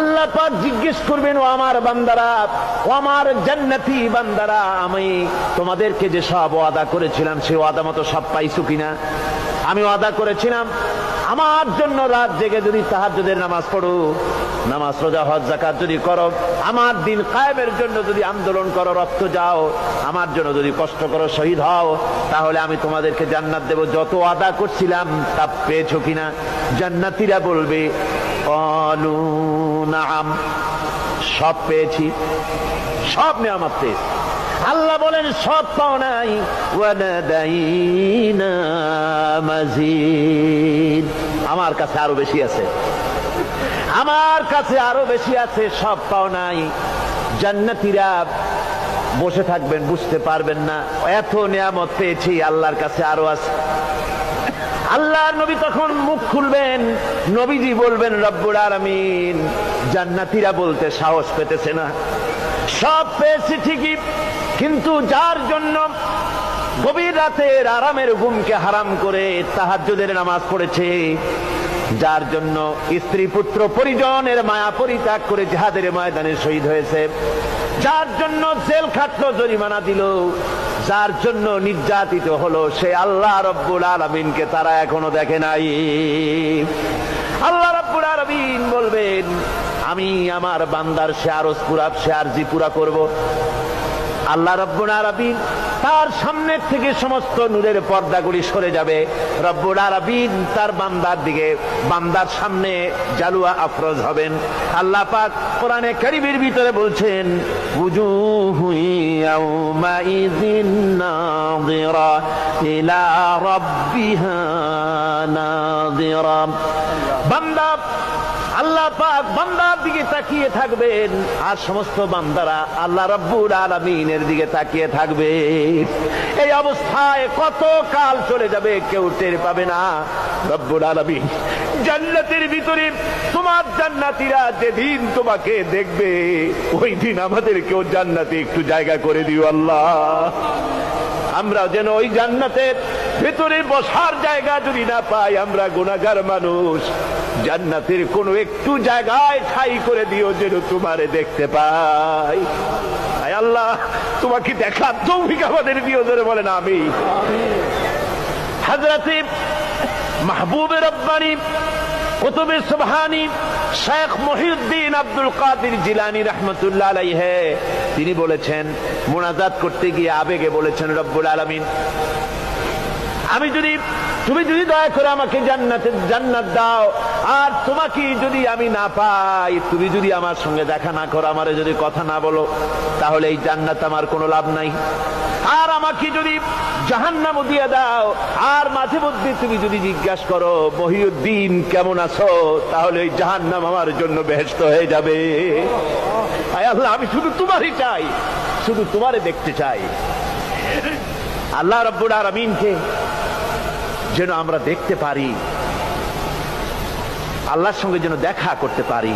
আল্লাহ পাক জিজ্ঞেস করবেন, ও আমার বান্দারা, ও আমার জান্নাতি বান্দারা, আমি তোমাদেরকে যে সব ওয়াদা করেছিলাম সেই ওয়াদা মতো সব পাইছো কিনা? আমি ওয়াদা করেছিলাম আমার জন্য রাত জেগে যদি তাহাজ্জুদের নামাজ পড়ো, নামাজ রোজা হজ যাকাত যদি করো, আমার দিন কায়েমের জন্য যদি আন্দোলন করো, রক্ত যাও, আমার জন্য যদি কষ্ট করো, শহীদ হও, তাহলে আমি তোমাদেরকে জান্নাত দেব। যত ওয়াদা করছিলাম তা পেয়েছো কিনা? জান্নাতীরা বলবে ক্বালু নাআম, সব পেয়েছি, সব নেয়ামত পেয়েছি। আল্লাহ বলেন সব পাও নাই, ওয়ানাদাইনা মাজিদ, আমার কাছে আরো বেশি আছে, আমার কাছে আরো বেশি আছে, সব পাও নাই। জান্নাতীরা বসে থাকবেন, বুঝতে পারবেন না এত নিয়ামত পেয়েছি, আল্লাহর কাছে আরো আছে। আল্লাহর নবী তখন মুখ খুলবেন, নবীজি বলবেন রব্বুল আলামিন, জান্নাতীরা বলতে সাহস পেতেছে না, সব পেয়েছি ঠিকই, কিন্তু যার জন্য গভীর রাতের আরামের ঘুমকে হারাম করে তাহাজ্জুদের নামাজ পড়েছে, যার জন্য স্ত্রী পুত্র পরিজনের মায়া পরিত্যাগ করে জিহাদের ময়দানে শহীদ হয়েছে, যার জন্য জেল খাটলো, জরিমানা দিল, যার জন্য নির্যাতিত হলো, সে আল্লাহ রব্বুল আলামিনকে তারা এখনো দেখে নাই। আল্লাহ রব্বুল আলামিন বলবেন, আমি আমার বান্দার সে আরজ পুরা, সে আরজি পুরা করব। আল্লাহ রব্বুল আলামিন তার সামনের থেকে সমস্ত নূরের পর্দাগুলি সরে যাবে, রব্বুল আলামিন তার বান্দার দিকে, বান্দার সামনে জালুয়া আফরোজ হবেন। আল্লাহ পাক কোরআনে কারীমের ভিতরে বলছেন, উজুহু ইয়াউমাইযিন নাযিরা ইলা রাব্বিহা নাযিরা। বান্দা, আল্লাহ পাক বান্দার দিকে তাকিয়ে থাকবেন, আর সমস্ত বান্দারা আল্লাহ রাব্বুল আলামিনের দিকে তাকিয়ে থাকবে। এই অবস্থায় কত কাল চলে যাবে কেউ টের পাবে না। রব্বুল আলামিন জান্নাতের ভিতরে তোমার জান্নাতীরা যেদিন তোমাকে দেখবে, ওই দিন আমাদেরকেও জান্নাতে একটু জায়গা করে দিও আল্লাহ। আমরা যেন ওই জান্নাতের ভেতরে বসার জায়গা যদি না পাই, আমরা গুনাহগার মানুষ, জান্নাতের কোনো একটু জায়গায় ঠাই করে দিও যেন তোমারে দেখতে পাই। আয় আল্লাহ, তোমাকে দেখার তৌফিক আমাদের দিও, জোরে বলেন আমিন। হযরতে মাহবুবে রব্বানী কুতুবে সুবহানী শেখ মহিউদ্দিন আব্দুল কাদের জিলানী রাহমাতুল্লাহ আলাইহি, তিনি বলেছেন, মুনাজাত করতে গিয়ে আবেগে বলেছেন, রব্বুল আলামিন, তুমি যদি দয়া করে আমাকে জান্নাত দাও, আর তোমাকে যদি আমি না পাই, তুমি যদি আমার সঙ্গে দেখা না করো, আমারে যদি কথা না বলো, তাহলে এই জান্নাত আমার কোনো লাভ নাই। আর আমাকে যদি জাহান্নাম দিয়ে দাও, আর মাঝে মধ্যে তুমি যদি জিজ্ঞাসা করো মহিউদ্দিন কেমন আছো, তাহলে এই জাহান্নাম আমার জন্য বেহেশত হয়ে যাবে। আয় আল্লাহ, আমি শুধু তোমারই চাই, শুধু তোমারে দেখতে চাই। আল্লাহ রাব্বুল আলামিনকে যেন আমরা দেখতে পারি, আল্লাহর সঙ্গে যেন দেখা করতে পারি।